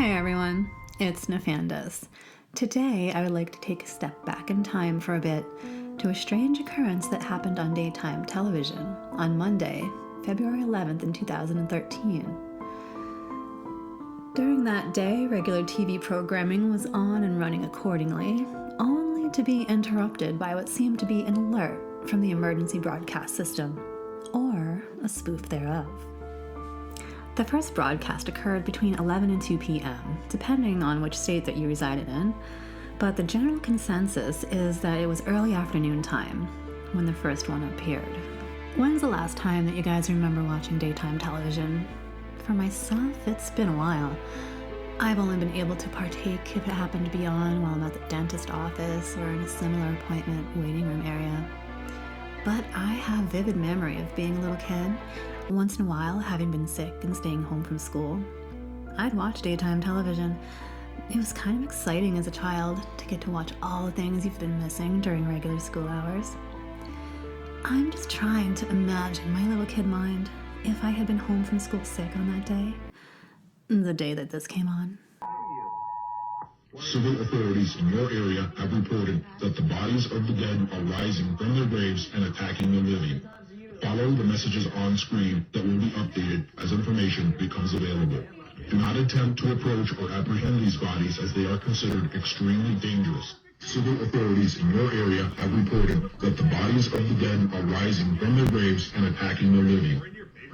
Hey everyone, it's Nefandis. Today I would like to take a step back in time for a bit to a strange occurrence that happened on daytime television on Monday, February 11th in 2013. During that day, regular TV programming was on and running accordingly, only to be interrupted by what seemed to be an alert from the emergency broadcast system, or a spoof thereof. The first broadcast occurred between 11 and 2 p.m., depending on which state that you resided in, but the general consensus is that it was early afternoon time when the first one appeared. When's the last time that you guys remember watching daytime television? For myself, it's been a while. I've only been able to partake if it happened to be on while I'm at the dentist office or in a similar appointment waiting room area. But I have vivid memory of being a little kid, once in a while having been sick and staying home from school. I'd watch daytime television. It was kind of exciting as a child to get to watch all the things you've been missing during regular school hours. I'm just trying to imagine my little kid mind if I had been home from school sick on that day, the day that this came on. Civil authorities in your area have reported that the bodies of the dead are rising from their graves and attacking the living. Follow the messages on screen that will be updated as information becomes available. Do not attempt to approach or apprehend these bodies as they are considered extremely dangerous. Civil authorities in your area have reported that the bodies of the dead are rising from their graves and attacking the living.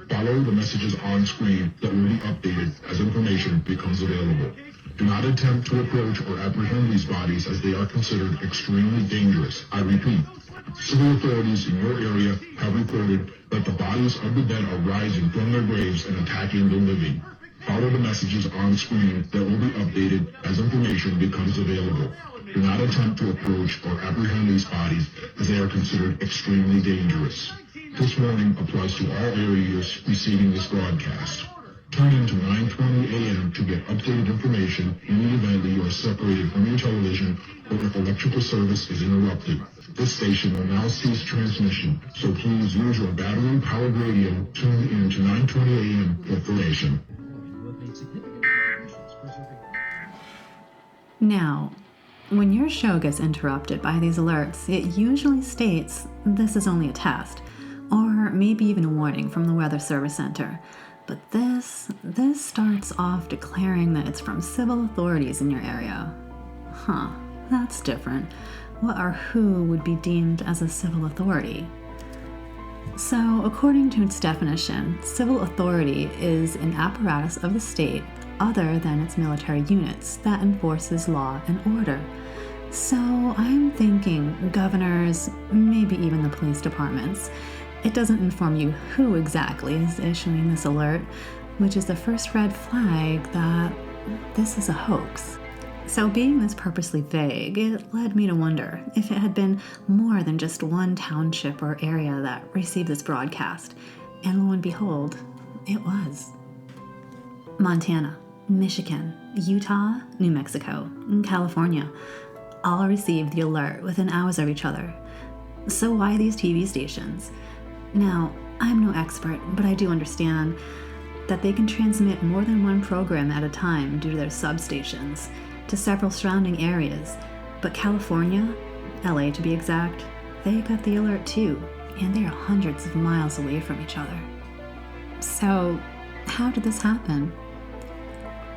Follow the messages on screen that will be updated as information becomes available. Do not attempt to approach or apprehend these bodies as they are considered extremely dangerous. I repeat, civil authorities in your area have reported that the bodies of the dead are rising from their graves and attacking the living. Follow the messages on screen that will be updated as information becomes available. Do not attempt to approach or apprehend these bodies as they are considered extremely dangerous. This warning applies to all areas receiving this broadcast. Tune in to 9:20 a.m. to get updated information in the event that you are separated from your television or if electrical service is interrupted. This station will now cease transmission, so please use your battery-powered radio. Tune in to 9:20 a.m. for information. Now, when your show gets interrupted by these alerts, it usually states this is only a test, or maybe even a warning from the Weather Service Center. But this starts off declaring that it's from civil authorities in your area. Huh, that's different. What or who would be deemed as a civil authority? So, according to its definition, civil authority is an apparatus of the state other than its military units that enforces law and order. So, I'm thinking governors, maybe even the police departments. It doesn't inform you who exactly is issuing this alert, which is the first red flag that this is a hoax. So being this purposely vague, it led me to wonder if it had been more than just one township or area that received this broadcast. And lo and behold, it was. Montana, Michigan, Utah, New Mexico, and California all received the alert within hours of each other. So why these TV stations? Now, I'm no expert, but I do understand that they can transmit more than one program at a time due to their substations to several surrounding areas. But California, LA to be exact, they got the alert too, and they are hundreds of miles away from each other. So, how did this happen?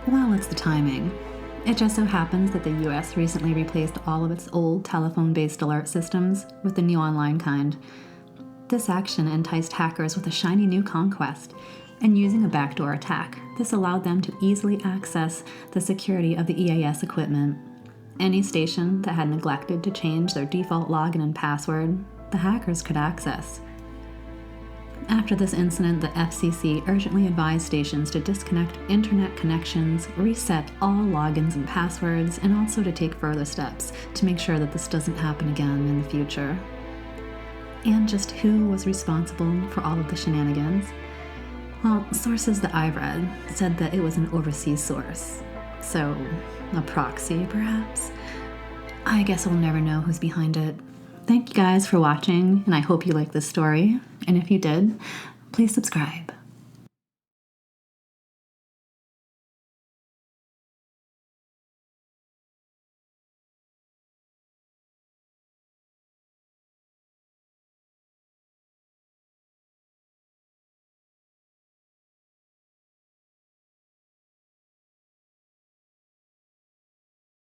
Well, it's the timing. It just so happens that the US recently replaced all of its old telephone-based alert systems with the new online kind. This action enticed hackers with a shiny new conquest, and using a backdoor attack, this allowed them to easily access the security of the EAS equipment. Any station that had neglected to change their default login and password, the hackers could access. After this incident, the FCC urgently advised stations to disconnect internet connections, reset all logins and passwords, and also to take further steps to make sure that this doesn't happen again in the future. And just who was responsible for all of the shenanigans? Well, sources that I've read said that it was an overseas source. So, a proxy, perhaps? I guess we'll never know who's behind it. Thank you guys for watching, and I hope you liked this story. And if you did, please subscribe.